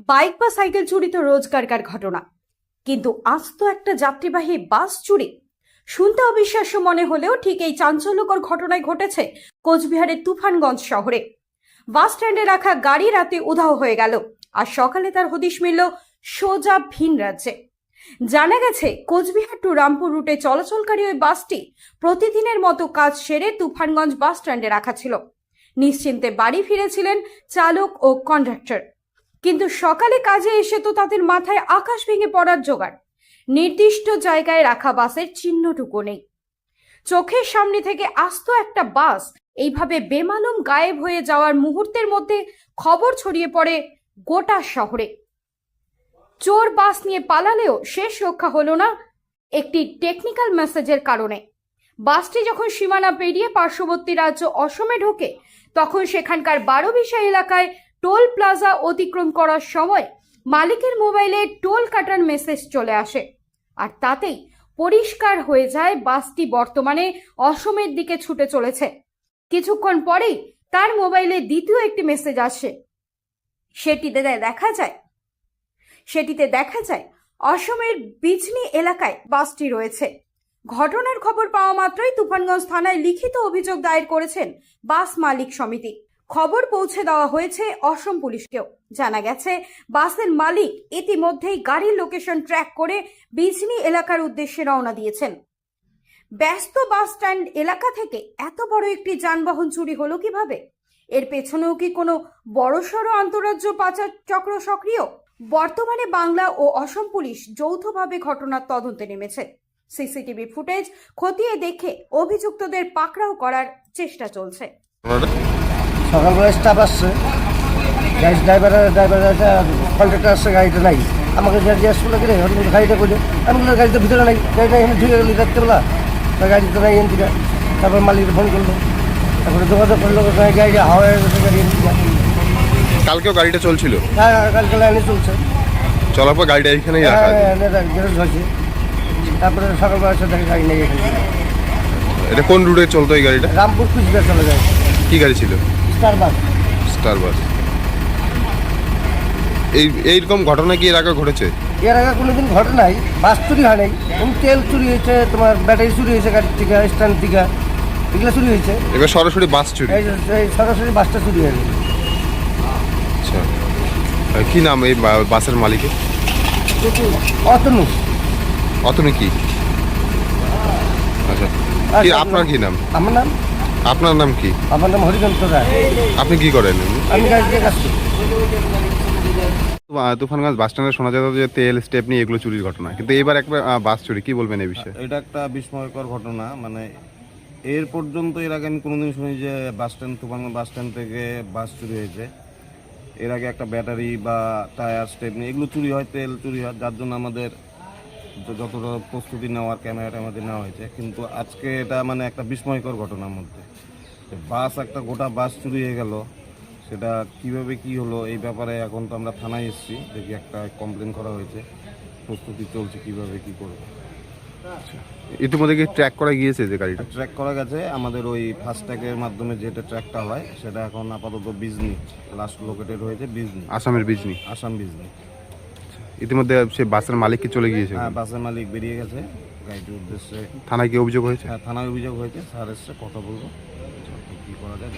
Bike বা cycle চুরি তো রোজকারকার ঘটনা, কিন্তু আজ তো একটা যাত্রীবাহী বাস চুরি। শুনতে অবিশ্বাস্য মনে হলেও ঠিক এই চাঞ্চল্যকর ঘটনায় ঘটেছে কোচবিহারের তুফানগঞ্জ শহরে। বাস স্ট্যান্ডে রাখা গাড়ি রাতে উধাও হয়ে গেল, আর সকালে তার হদিশ মিলল সোজা ভিন রাজ্যে। জানা গেছে, কোচবিহার টু রামপুর রুটে চলাচলকারী ওই বাসটি প্রতিদিনের মতো কাজ সেরে তুফানগঞ্জ বাস স্ট্যান্ডে রাখা ছিল। নিশ্চিন্তে বাড়ি ফিরেছিলেন চালক ও কন্ডাক্টর, কিন্তু সকালে কাজে এসে তো তাদের মাথায় আকাশ ভেঙে পড়ার জোগাড়। নির্দিষ্ট জায়গায় রাখা বাসের চিহ্নটুকু নেই। চোখের সামনে থেকে আস্ত একটা বাস এইভাবে বেমালুম গায়েব হয়ে যাওয়ার মুহূর্তের মধ্যে খবর ছড়িয়ে পড়ে গোটা শহরে। চোর বাস নিয়ে পালালেও শেষ রক্ষা হলো না একটি টেকনিক্যাল মেসেজের কারণে। বাসটি যখন সীমানা পেরিয়ে পার্শ্ববর্তী রাজ্য অসমে ঢোকে, তখন সেখানকার 12বিশা এলাকায় টোল প্লাজা অতিক্রম করার সময় মালিকের মোবাইলে টোল কাটার মেসেজ চলে আসে, আর তাতেই পরিষ্কার হয়ে যায় বাসটি বর্তমানে অসমের দিকে ছুটে চলেছে। কিছুক্ষণ পরেই তার মোবাইলে দ্বিতীয় একটি মেসেজ আসে। সেটিতে দেখা যায় অসমের বিজনি এলাকায় বাসটি রয়েছে। ঘটনার খবর পাওয়া মাত্রই তুফানগঞ্জ থানায় লিখিত অভিযোগ দায়ের করেছেন বাস মালিক সমিতি। খবর পৌঁছে দেওয়া হয়েছে অসম পুলিশকেও। জানা গেছে, বাসের মালিক ইতিমধ্যেই গাড়ির লোকেশন ট্র্যাক করে বিজনি এলাকার উদ্দেশ্যে রওনা দিয়েছেন। ব্যস্ত বাস স্ট্যান্ড এলাকা থেকে এত বড় একটি যানবাহন চুরি হলো কিভাবে? এর পেছনেও কি কোনো বড়সড় আন্তঃরাজ্য পাচার চক্র সক্রিয়? বর্তমানে বাংলা ও অসম পুলিশ যৌথভাবে ঘটনার তদন্তে নেমেছে। সিসিটিভি ফুটেজ খতিয়ে দেখে অভিযুক্তদের পাকড়াও করার চেষ্টা চলছে। সকালবেলা স্টাফ আসছে, ড্রাইভার কন্ট্রাক্টর আসছে, গাড়িটা নাই। আমাকে জিজ্ঞেস করলো কি রে গাড়িটা করলে, আমি বললাম গাড়িটা ভিতরে নাই, গাড়িটা এখানে ঢুকে গেলি রাত্রেবেলা, গাড়ি তো নাই এখান থেকে। তারপর মালিককে ফোন করলো, তারপরে যোগাযোগ করলো, গাড়ি হাওয়া হয়ে গেছে, গাড়ি এখান থেকে। কালকেও গাড়িটা চলছিল? হ্যাঁ, কালকে লাইনে চলছে, চলার পর গাড়িটা এখানেই রাখা আছে। গ্যারেজ হয়েছে। তারপরে সকালবেলা এসে দেখে গাড়ি নেই এখানে। এটা কোন রুটে চলতো এই গাড়িটা? রামপুর কুচবিহার চলে যায়। কি গাড়ি ছিল? স্টার বাস। স্টার বাস। এইরকম ঘটনা কি এর আগে ঘটেছে? এর আগে কোনোদিন ঘটে নাই, বাস চুরি হয় নাই। তেল চুরি হয়েছে, তোমার ব্যাটারি চুরি হয়েছে, গাড়ির থেকে, স্ট্যান্ড থেকে, এগুলো চুরি হয়েছে। এবার সরাসরি বাস চুরি? এই সরাসরি বাসটা চুরি হয়ে গেছে। আচ্ছা, কি নাম এই বাসের মালিকের? অতনু। অতনু কি? আচ্ছা, কি আপনার কি নাম? আমার নাম? আপনার নাম কি? আমার নাম হরিকান্ত রায়। আপনি কি করেন? আমি গাড়ি দিয়ে কাজ করি। তুফানগঞ্জ বাস স্ট্যান্ডে শোনা যেত যে তেল স্টেপ নিয়ে এগুলো চুরির ঘটনা, কিন্তু এবার একটা বাস চুরি, কি বলবেন এই বিষয়ে? এটা একটা বিস্ময়কর ঘটনা। মানে এর পর্যন্ত এর আগে আমি কোনোদিন শুনি যে bus stand, Tufanganj bus stand থেকে বাস চুরি হয়েছে। এর আগে একটা ব্যাটারি বা টায়ার স্টেপ নিয়ে এগুলো চুরি হয়, তেল চুরি হয়, যার জন্য আমাদের যতটা প্রস্তুতি নেওয়ার ক্যামেরাটা আমাদের নেওয়া হয়েছে। কিন্তু আজকে এটা মানে একটা বিস্ময়কর ঘটনার মধ্যে বাস, একটা গোটা বাস চুরি হয়ে গেল। সেটা কিভাবে কি হলো এই ব্যাপারে এখন তো আমরা থানায় এসেছি, দেখি একটা কমপ্লেন করা হয়েছে, প্রস্তুতি চলছে কিভাবে কি করবো। ইতিমধ্যে কি ট্র্যাক করা গিয়েছে যে গাড়িটা? ট্র্যাক করা গেছে আমাদের ওই ফাস্ট্যাগের মাধ্যমে, যেটা ট্র্যাকটা হয় সেটা এখন আপাতত বিজনি লাস্ট লোকেটেড হয়েছে। বিজনি, আসামের বিজনি। আসাম বিজনি। ইতিমধ্যে সে বাসের মালিক কি চলে গিয়েছে? হ্যাঁ, বাসের মালিক বেরিয়ে গেছে গাড়িটির উদ্দেশ্যে। থানায় কি অভিযোগ হয়েছে? হ্যাঁ, থানায় অভিযোগ হয়েছে, স্যার এসছে, কথা বলবো কী করা যায়।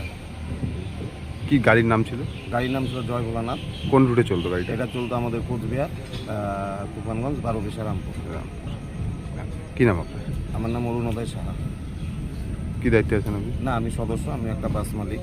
কি গাড়ির নাম ছিল? গাড়ির নাম ছিল জয় ভোলানাথ। কোন রুটে চলতো গাড়িটা? এটা চলতো আমাদের কোচবিহার তুফানগঞ্জ 12বিশা রামপুর। কি নাম আপনার? আমার নাম অরুণোদয় সাহা। কি দায়িত্বে আছেন আপনি? না, আমি সদস্য, আমি একটা বাস মালিক।